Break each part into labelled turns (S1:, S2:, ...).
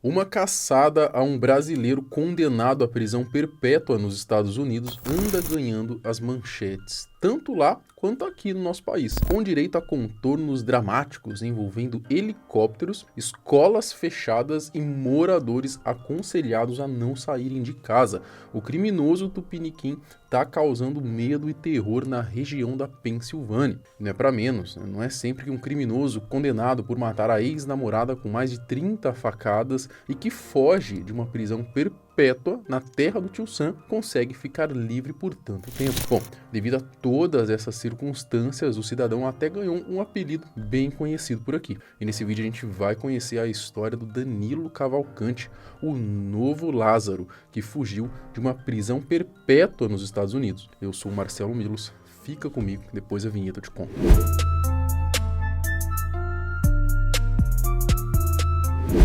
S1: Uma caçada a um brasileiro condenado à prisão perpétua nos Estados Unidos anda ganhando as manchetes, tanto lá quanto aqui no nosso país, com direito a contornos dramáticos envolvendo helicópteros, escolas fechadas e moradores aconselhados a não saírem de casa. O criminoso Tupiniquim está causando medo e terror na região da Pensilvânia. Não é para menos, né? Não é sempre que um criminoso condenado por matar a ex-namorada com mais de 30 facadas e que foge de uma prisão perpétua na terra do tio Sam consegue ficar livre por tanto tempo. Bom, devido a todas essas circunstâncias, o cidadão até ganhou um apelido bem conhecido por aqui. E nesse vídeo a gente vai conhecer a história do Danilo Cavalcante, o novo Lázaro, que fugiu de uma prisão perpétua nos Estados Unidos. Eu sou o Marcelo Milos, fica comigo, depois a vinheta eu te conto.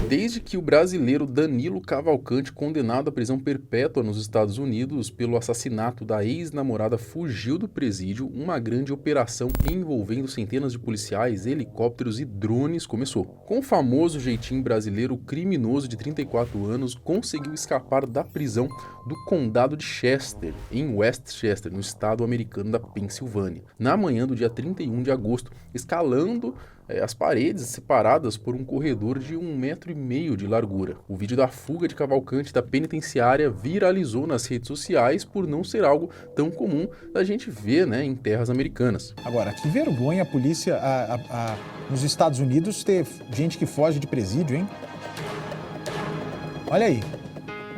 S1: Desde que o brasileiro Danilo Cavalcante, condenado à prisão perpétua nos Estados Unidos pelo assassinato da ex-namorada, fugiu do presídio, uma grande operação envolvendo centenas de policiais, helicópteros e drones começou. Com o famoso jeitinho brasileiro, o criminoso de 34 anos conseguiu escapar da prisão do condado de Chester, em Westchester, no estado americano da Pensilvânia, na manhã do dia 31 de agosto, escalando as paredes separadas por um corredor de 1,5 metro de largura. O vídeo da fuga de Cavalcante da penitenciária viralizou nas redes sociais por não ser algo tão comum da gente ver, em terras americanas.
S2: Agora, que vergonha a polícia nos Estados Unidos ter gente que foge de presídio, hein? Olha aí.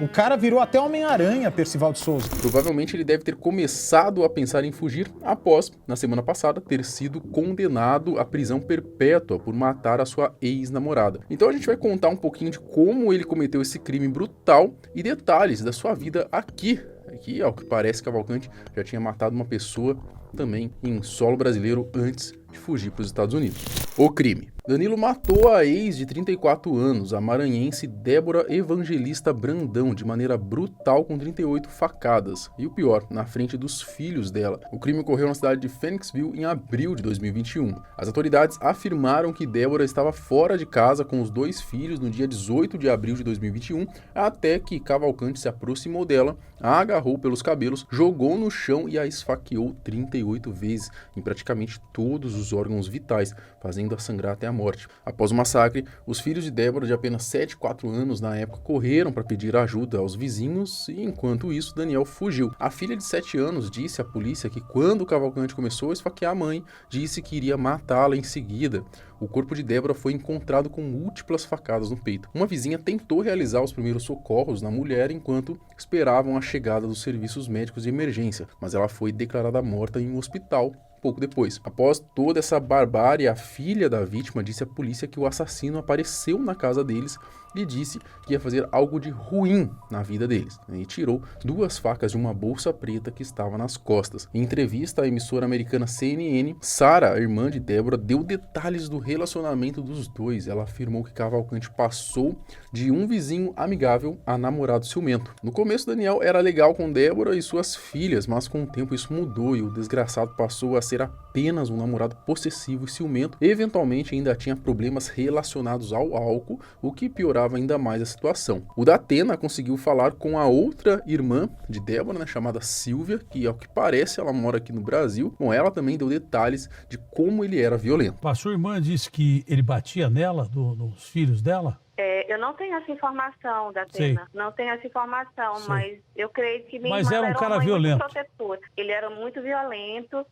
S2: O cara virou até Homem-Aranha, Percival de Souza.
S1: Provavelmente ele deve ter começado a pensar em fugir após, na semana passada, ter sido condenado à prisão perpétua por matar a sua ex-namorada. Então a gente vai contar um pouquinho de como ele cometeu esse crime brutal e detalhes da sua vida aqui. Aqui, ao que parece, Cavalcante já tinha matado uma pessoa também em solo brasileiro antes de fugir para os Estados Unidos. O crime. Danilo matou a ex de 34 anos, a maranhense Débora Evangelista Brandão, de maneira brutal com 38 facadas. E o pior, na frente dos filhos dela. O crime ocorreu na cidade de Phoenixville em abril de 2021. As autoridades afirmaram que Débora estava fora de casa com os 2 filhos no dia 18 de abril de 2021, até que Cavalcante se aproximou dela, a agarrou pelos cabelos, jogou no chão e a esfaqueou 38 vezes em praticamente todos os órgãos vitais, fazendo-a sangrar até a morte. Após o massacre, os filhos de Débora, de apenas 7 e 4 anos na época, correram para pedir ajuda aos vizinhos e, enquanto isso, Daniel fugiu. A filha de 7 anos disse à polícia que quando o Cavalcante começou a esfaquear a mãe, disse que iria matá-la em seguida. O corpo de Débora foi encontrado com múltiplas facadas no peito. Uma vizinha tentou realizar os primeiros socorros na mulher enquanto esperavam a chegada dos serviços médicos de emergência, mas ela foi declarada morta em um hospital pouco depois. Após toda essa barbárie, a filha da vítima disse à polícia que o assassino apareceu na casa deles e disse que ia fazer algo de ruim na vida deles. E tirou 2 facas de uma bolsa preta que estava nas costas. Em entrevista à emissora americana CNN, Sarah, a irmã de Débora, deu detalhes do relacionamento dos dois. Ela afirmou que Cavalcante passou de um vizinho amigável a namorado ciumento. No começo, Daniel era legal com Débora e suas filhas, mas com o tempo isso mudou e o desgraçado passou a ser apenas um namorado possessivo e ciumento. Eventualmente ainda tinha problemas relacionados ao álcool, o que piorava ainda mais a situação. O Datena conseguiu falar com a outra irmã de Débora, chamada Silvia, que ao que parece ela mora aqui no Brasil. Bom, ela também deu detalhes de como ele era violento.
S3: A sua irmã disse que ele batia nela, nos filhos dela?
S4: Eu não tenho essa informação, Datena. Não tenho essa informação,
S3: Sei.
S4: Mas eu creio que minha
S3: Mas
S4: irmã
S3: era um
S4: era
S3: cara
S4: uma mãe
S3: violento.
S4: muito protetora. Ele era muito violento.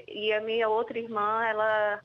S4: E a minha outra irmã,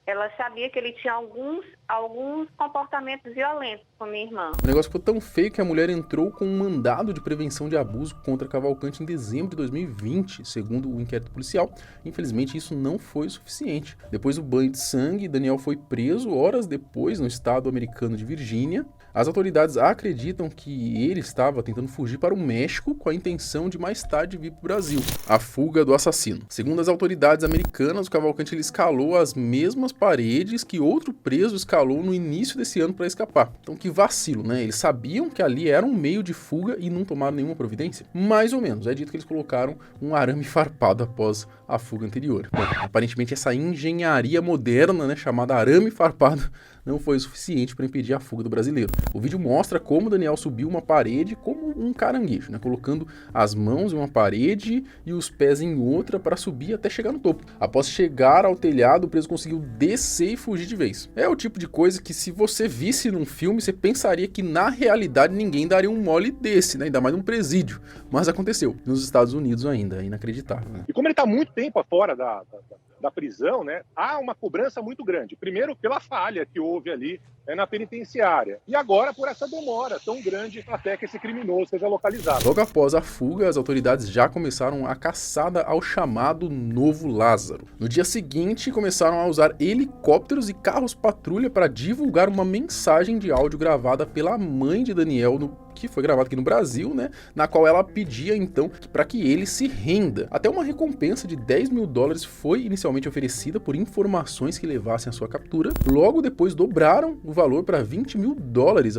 S4: ela sabia que ele tinha alguns comportamentos violentos com minha irmã.
S1: O negócio ficou tão feio que a mulher entrou com um mandado de prevenção de abuso contra Cavalcante em dezembro de 2020, segundo o inquérito policial. Infelizmente, isso não foi suficiente. Depois do banho de sangue, Daniel foi preso horas depois no estado americano de Virgínia. As autoridades acreditam que ele estava tentando fugir para o México com a intenção de mais tarde vir para o Brasil. A fuga do assassino. Segundo as autoridades americanas, o Cavalcante ele escalou as mesmas paredes que outro preso escalou no início desse ano para escapar. Então que vacilo, né? Eles sabiam que ali era um meio de fuga e não tomaram nenhuma providência? Mais ou menos. É dito que eles colocaram um arame farpado após a fuga anterior. Bom, aparentemente essa engenharia moderna, chamada arame farpado, não foi o suficiente para impedir a fuga do brasileiro. O vídeo mostra como Daniel subiu uma parede como um caranguejo, né, colocando as mãos em uma parede e os pés em outra para subir até chegar no topo. Após chegar ao telhado, o preso conseguiu descer e fugir de vez. É o tipo de coisa que, se você visse num filme, você pensaria que na realidade ninguém daria um mole desse, né, ainda mais num presídio. Mas aconteceu nos Estados Unidos ainda, é inacreditável, né?
S5: E como ele está muito tempo fora da prisão, né, há uma cobrança muito grande. Primeiro, pela falha que houve ali na penitenciária. E agora por essa demora tão grande até que esse criminoso seja localizado.
S1: Logo após a fuga, as autoridades já começaram a caçada ao chamado Novo Lázaro. No dia seguinte, começaram a usar helicópteros e carros patrulha para divulgar uma mensagem de áudio gravada pela mãe de Daniel, que foi gravado aqui no Brasil, né, na qual ela pedia então para que ele se renda. Até uma recompensa de $10 mil foi inicialmente oferecida por informações que levassem à sua captura. Logo depois dobraram o valor para $20 mil,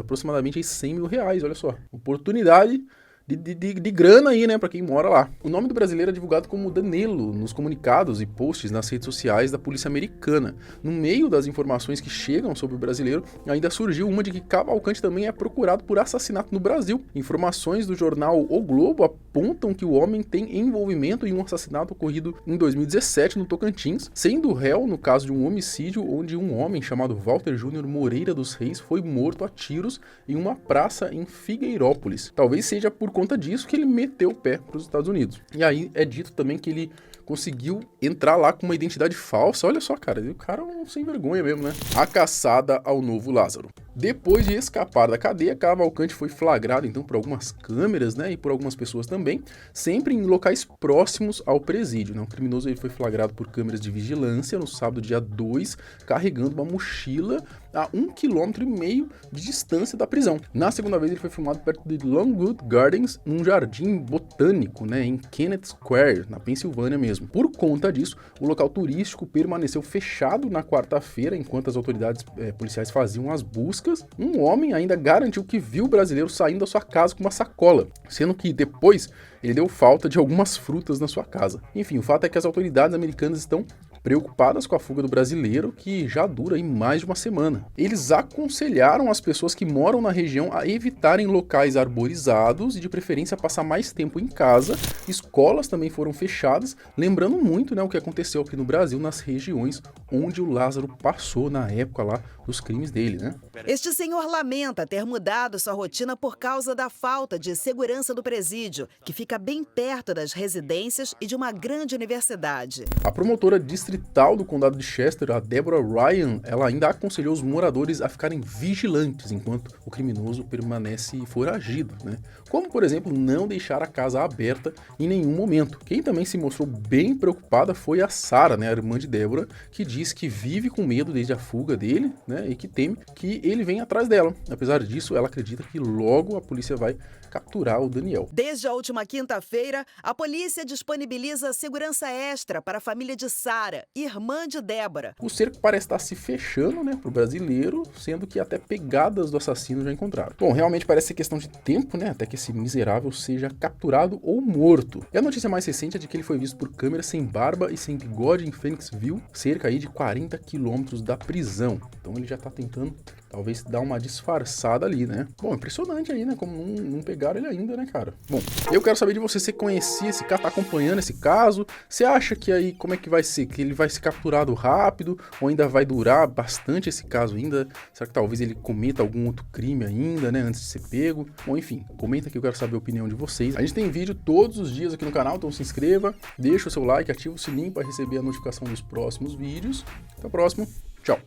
S1: aproximadamente R$100 mil, olha só. Oportunidade de grana aí, né, pra quem mora lá. O nome do brasileiro é divulgado como Danilo nos comunicados e posts nas redes sociais da polícia americana. No meio das informações que chegam sobre o brasileiro, ainda surgiu uma de que Cavalcante também é procurado por assassinato no Brasil. Informações do jornal O Globo apontam que o homem tem envolvimento em um assassinato ocorrido em 2017 no Tocantins, sendo réu no caso de um homicídio onde um homem chamado Walter Júnior Moreira dos Reis foi morto a tiros em uma praça em Figueirópolis. Talvez seja por conta disso que ele meteu o pé para os Estados Unidos. E aí é dito também que ele conseguiu entrar lá com uma identidade falsa. Olha só, cara, o cara é um sem vergonha mesmo, né? A caçada ao Novo Lázaro. Depois de escapar da cadeia, Cavalcante foi flagrado então por algumas câmeras, né, e por algumas pessoas também, sempre em locais próximos ao presídio, né? O criminoso ele foi flagrado por câmeras de vigilância no sábado, dia 2, carregando uma mochila a 1,5 km de distância da prisão. Na segunda vez ele foi filmado perto de Longwood Gardens, num jardim botânico, né, em Kennett Square, na Pensilvânia mesmo. Por conta disso, o local turístico permaneceu fechado na quarta-feira, enquanto as autoridades policiais faziam as buscas. Um homem ainda garantiu que viu o brasileiro saindo da sua casa com uma sacola, sendo que depois ele deu falta de algumas frutas na sua casa. Enfim, o fato é que as autoridades americanas estão preocupadas com a fuga do brasileiro, que já dura aí mais de uma semana. Eles aconselharam as pessoas que moram na região a evitarem locais arborizados e de preferência passar mais tempo em casa. Escolas também foram fechadas, lembrando muito, né, o que aconteceu aqui no Brasil nas regiões onde o Lázaro passou na época lá dos crimes dele, né?
S6: Este senhor lamenta ter mudado sua rotina por causa da falta de segurança do presídio, que fica bem perto das residências e de uma grande universidade.
S1: A promotora distrital do condado de Chester, a Deborah Ryan, ela ainda aconselhou os moradores a ficarem vigilantes enquanto o criminoso permanece foragido, né? Como, por exemplo, não deixar a casa aberta em nenhum momento. Quem também se mostrou bem preocupada foi a Sarah, né, a irmã de Deborah, que diz que vive com medo desde a fuga dele, né, e que teme que ele venha atrás dela. Apesar disso, ela acredita que logo a polícia vai capturar o Daniel.
S6: Desde a última quinta-feira, a polícia disponibiliza segurança extra para a família de Sarah, irmã de Débora.
S1: O cerco parece estar se fechando, né, pro brasileiro, sendo que até pegadas do assassino já encontraram. Bom, realmente parece ser questão de tempo, né, até que esse miserável seja capturado ou morto. E a notícia mais recente é de que ele foi visto por câmera sem barba e sem bigode em Phoenixville, cerca aí de 40 quilômetros da prisão. Então ele já tá tentando, talvez, dar uma disfarçada ali, né? Bom, impressionante aí, né? Como não pegaram ele ainda, né, cara? Bom, eu quero saber de você, se conhecia esse caso, tá acompanhando esse caso? Você acha que aí, como é que vai ser? Que ele vai ser capturado rápido? Ou ainda vai durar bastante esse caso ainda? Será que talvez ele cometa algum outro crime ainda, né? Antes de ser pego? Bom, enfim, comenta aqui, eu quero saber a opinião de vocês. A gente tem vídeo todos os dias aqui no canal, então se inscreva, deixa o seu like, ativa o sininho para receber a notificação dos próximos vídeos. Até o próximo, tchau!